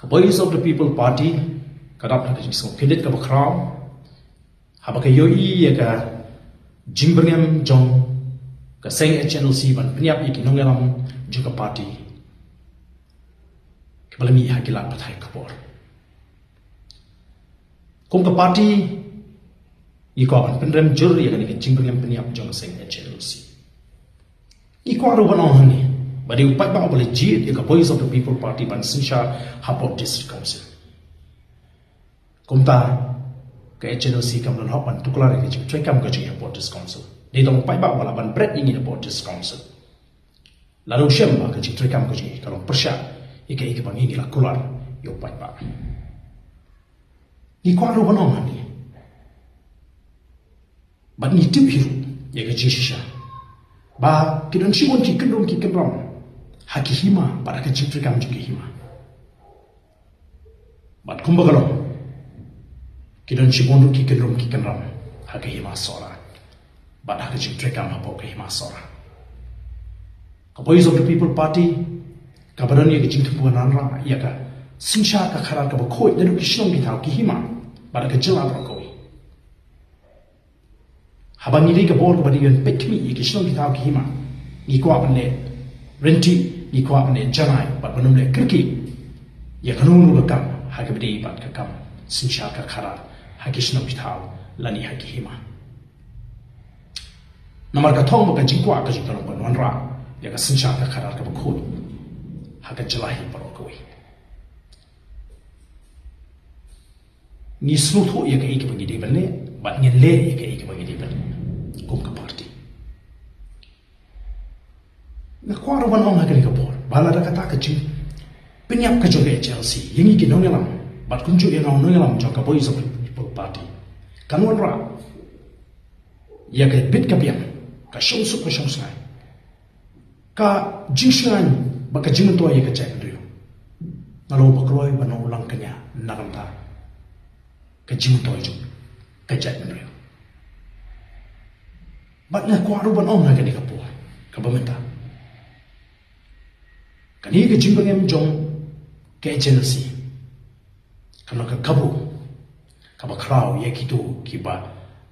Voice of the People Party kadap na kisong pilit ka bakraw haba kayo ka jimbrengam jong ka seng HNLC ban peniap ikinongelam juga party kebalami hakilat patai kapor kum ka party iko ban pendrem jur ya kan jimbrengam peniap jong seng HNLC iko aru banong ni badi upat ba boleh jid ka Voice of the People Party ban sinsha hapot district council kumta ke HNLC kamlan hopan tuklar ke trekam ke hapot district council ni dong pai ba wala ban bread ingin hapot district council lalu shem ba ke trekam ke kalau persya ike bang ingin la kular yo pai ba ni ko aru banong ni ban ni tip hiru ya ke shisha ba kidon shimon ki kendom ki kendom hakihima pada keciptrikan juga hima. Bat kumbagalong kidon shibondu ki kenram hakihima sora. Bat hakiciptrikan hapo kahima sora. Voice of the People Party kabaran ya keciptrikan ranra ya ka sinsha ka kharal ka bakoi dadu kishnong ki thau kihima pada kejela bakoi. Habang ini ka bor ka badigan pekmi ya kishnong ki thau kihima. Iko apne renti ni kuat ne janai bat banum le kirki ya kanunu bakam hakabdi bat kakam sinsha ka khara hakishno bithau lani hakihima namar ka thong baka jingwa ka jingalo ban wanra ya ka sinsha ka khara ka bakhud hakajlahi parokoi ni slutho ya ka iki bagi de banne bat ngen le ya ka iki bagi de banne kum ka party na kwaro banong hakali ka por bala da kata ka jing penyap ka joge HLC yang iki nongelam bat kunju yang nongelam joka Voice of the People Party kanwan ra ya ka bit ka biang ka show sai ka jingshan baka jingto ya ka check rio nalo bakroi banong ulang kanya naramta ka jingto jo ka check rio bat na kwaro banong hakali ka por ka bamenta kani ke jimbangem jong ke HNLC kana ka kabu ka ba kraw ye kitu kiba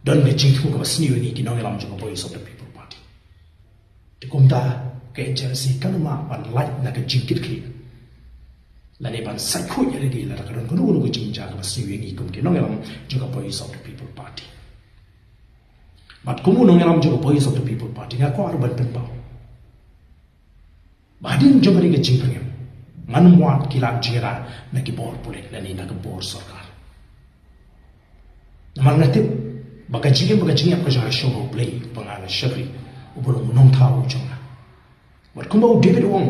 don ke jingtu ka basniyo ni kinongelam jong Voice of the People Party tikumta ke HNLC kana ma ban light na ka jingkit ki la ne ban sakho ye di la ka don ko no ko jingja ka basniyo ni kum kinongelam jong Voice of the People Party mat kumu nongelam jong Voice of the People Party nga ko arban penpau Badin jomari ke jingpengem manmuat kilat jira na kibor pulit lani na kibor sarkar naman natip baka jingem ka jara show play pangala shagri ubulong nong tao jonga wat kumba David Wong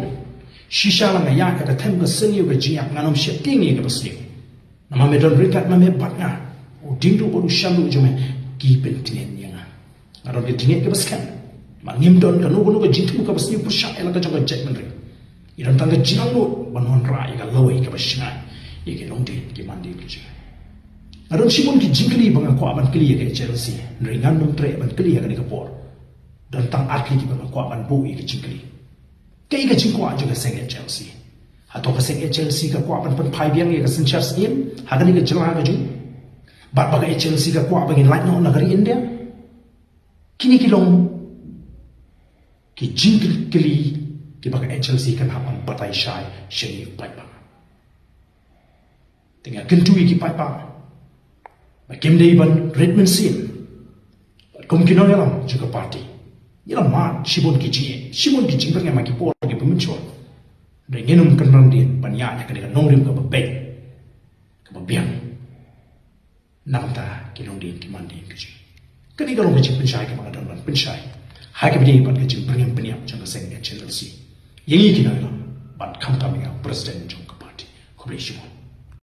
shisha la ngaya ka them ka senyo ka jiyak nganom sheking ye ka basliw nama medon rikat na me batna u dindu bodu shalu jome ki pentinen yanga ngaron ke dinge ka baskan mangim don ka nugo jintu ka basni pusha ela ka jonga jet menri iran tanga jinang no banon ra ya lawai ka basna ye ke longde ki mandi ki aron simon ki jingkli banga ko aban kli ye ke Chelsea ringan nom tre aban kli ya ka por dan tang akli ki banga ko aban bu ye ke jingkli kai ka jingkwa jo ka seng Chelsea hato ka seng Chelsea ka ko aban pan phai biang ye ka sin chars in ha ka ni ka jala ka ju bat baga Chelsea ka ko aban in light no nagari India kini kilong ki jingkli kli ki baka HLC kan hapan patai syai syai paipa tinggal kentui ki paipa bakim deiban Redmond Sin kum kinongelam juga party yalam mat shibon ki jingpeng yang maki por ki pemuncul dan ngenum kenram din banyak ka dengan nongrim ka babek ka babiang namta kinong din ki mandi ki kani kalau macam pensyai ka mga dan pensyai hakibdi pat ke jingpeng peniap jang seng HLC yang ini kita bilang bat kam kami Presiden jong parti kubri